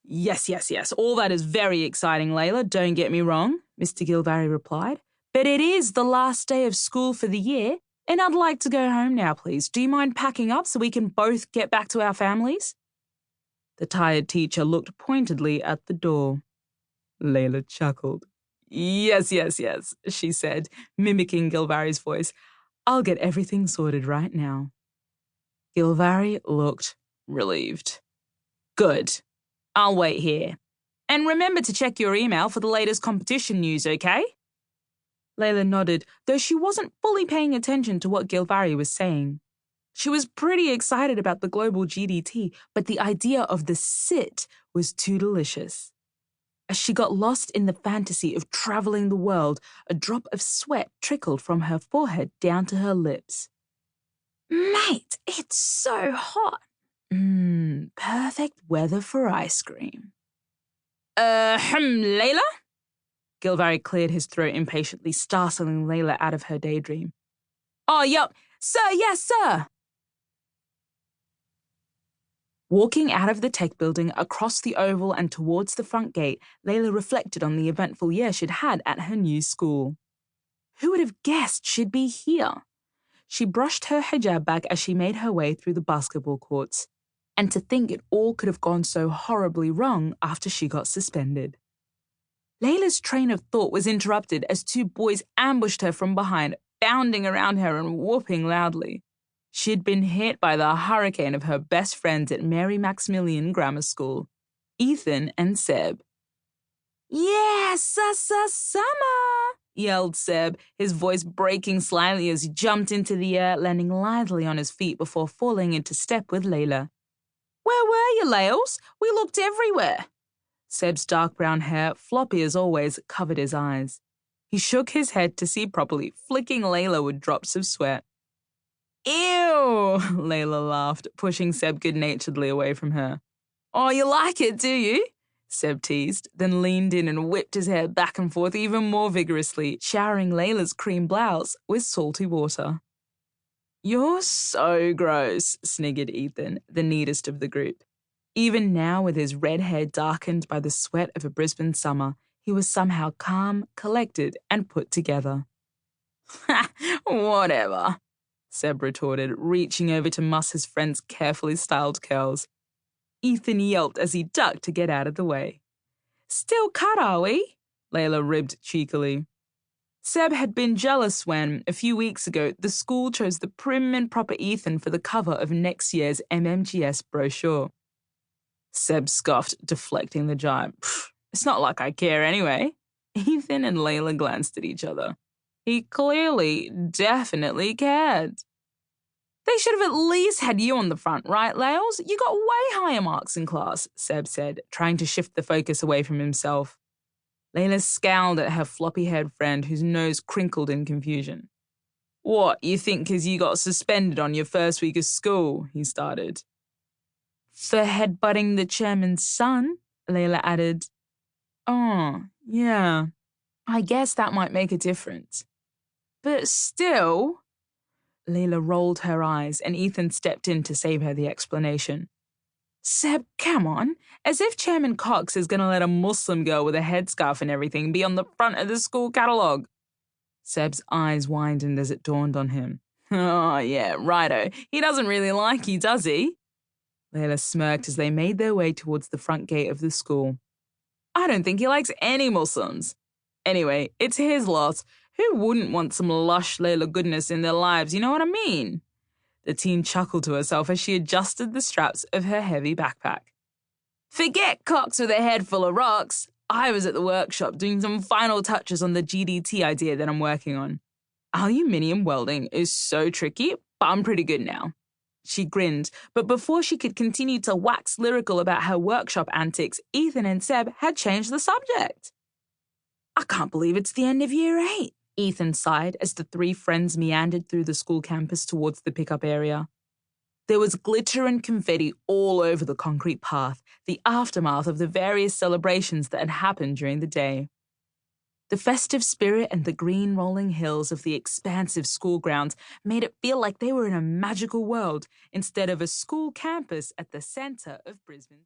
Yes. All that is very exciting, Layla, don't get me wrong, Mr. Gilvary replied. But it is the last day of school for the year, and I'd like to go home now, please. Do you mind packing up so we can both get back to our families? The tired teacher looked pointedly at the door. Layla chuckled. Yes, she said, mimicking Gilvary's voice. I'll get everything sorted right now. Gilvary looked relieved. Good. I'll wait here. And remember to check your email for the latest competition news, okay? Layla nodded, though she wasn't fully paying attention to what Gilvary was saying. She was pretty excited about the global GDT, but the idea of the sit was too delicious. As she got lost in the fantasy of traveling the world, a drop of sweat trickled from her forehead down to her lips. Mate, it's so hot. Perfect weather for ice cream. Layla? Gilvary cleared his throat impatiently, startling Layla out of her daydream. Oh, yup. Sir, yes, sir. Walking out of the tech building, across the oval and towards the front gate, Layla reflected on the eventful year she'd had at her new school. Who would have guessed she'd be here? She brushed her hijab back as she made her way through the basketball courts. And to think it all could have gone so horribly wrong after she got suspended. Layla's train of thought was interrupted as two boys ambushed her from behind, bounding around her and whooping loudly. She'd been hit by the hurricane of her best friends at Mary Maximilian Grammar School, Ethan and Seb. Yes, summer, yelled Seb, his voice breaking slightly as he jumped into the air, landing lithely on his feet before falling into step with Layla. Where were you, Layles? We looked everywhere. Seb's dark brown hair, floppy as always, covered his eyes. He shook his head to see properly, flicking Layla with drops of sweat. Ew, Layla laughed, pushing Seb good-naturedly away from her. Oh, you like it, do you? Seb teased, then leaned in and whipped his hair back and forth even more vigorously, showering Layla's cream blouse with salty water. You're so gross, sniggered Ethan, the neatest of the group. Even now, with his red hair darkened by the sweat of a Brisbane summer, he was somehow calm, collected, and put together. Ha, whatever, Seb retorted, reaching over to muss his friend's carefully styled curls. Ethan yelped as he ducked to get out of the way. Still cut, are we? Layla ribbed cheekily. Seb had been jealous when, a few weeks ago, the school chose the prim and proper Ethan for the cover of next year's MMGS brochure. Seb scoffed, deflecting the jibe. It's not like I care anyway. Ethan and Layla glanced at each other. He clearly, definitely cared. They should have at least had you on the front, right, Layles? You got way higher marks in class, Seb said, trying to shift the focus away from himself. Layla scowled at her floppy-haired friend, whose nose crinkled in confusion. What, you think 'cause you got suspended on your first week of school, he started. For headbutting the chairman's son, Layla added. Oh, yeah. I guess that might make a difference. But still... Layla rolled her eyes, and Ethan stepped in to save her the explanation. Seb, come on. As if Chairman Cox is going to let a Muslim girl with a headscarf and everything be on the front of the school catalogue. Seb's eyes widened as it dawned on him. Oh, yeah, righto. He doesn't really like you, does he? Layla smirked as they made their way towards the front gate of the school. I don't think he likes any Muslims. Anyway, it's his loss. Who wouldn't want some lush Layla goodness in their lives, you know what I mean? The teen chuckled to herself as she adjusted the straps of her heavy backpack. Forget Cox with a head full of rocks. I was at the workshop doing some final touches on the GDT idea that I'm working on. Aluminium welding is so tricky, but I'm pretty good now. She grinned, but before she could continue to wax lyrical about her workshop antics, Ethan and Seb had changed the subject. I can't believe it's the end of year 8. Ethan sighed as the three friends meandered through the school campus towards the pickup area. There was glitter and confetti all over the concrete path, the aftermath of the various celebrations that had happened during the day. The festive spirit and the green rolling hills of the expansive school grounds made it feel like they were in a magical world instead of a school campus at the centre of Brisbane.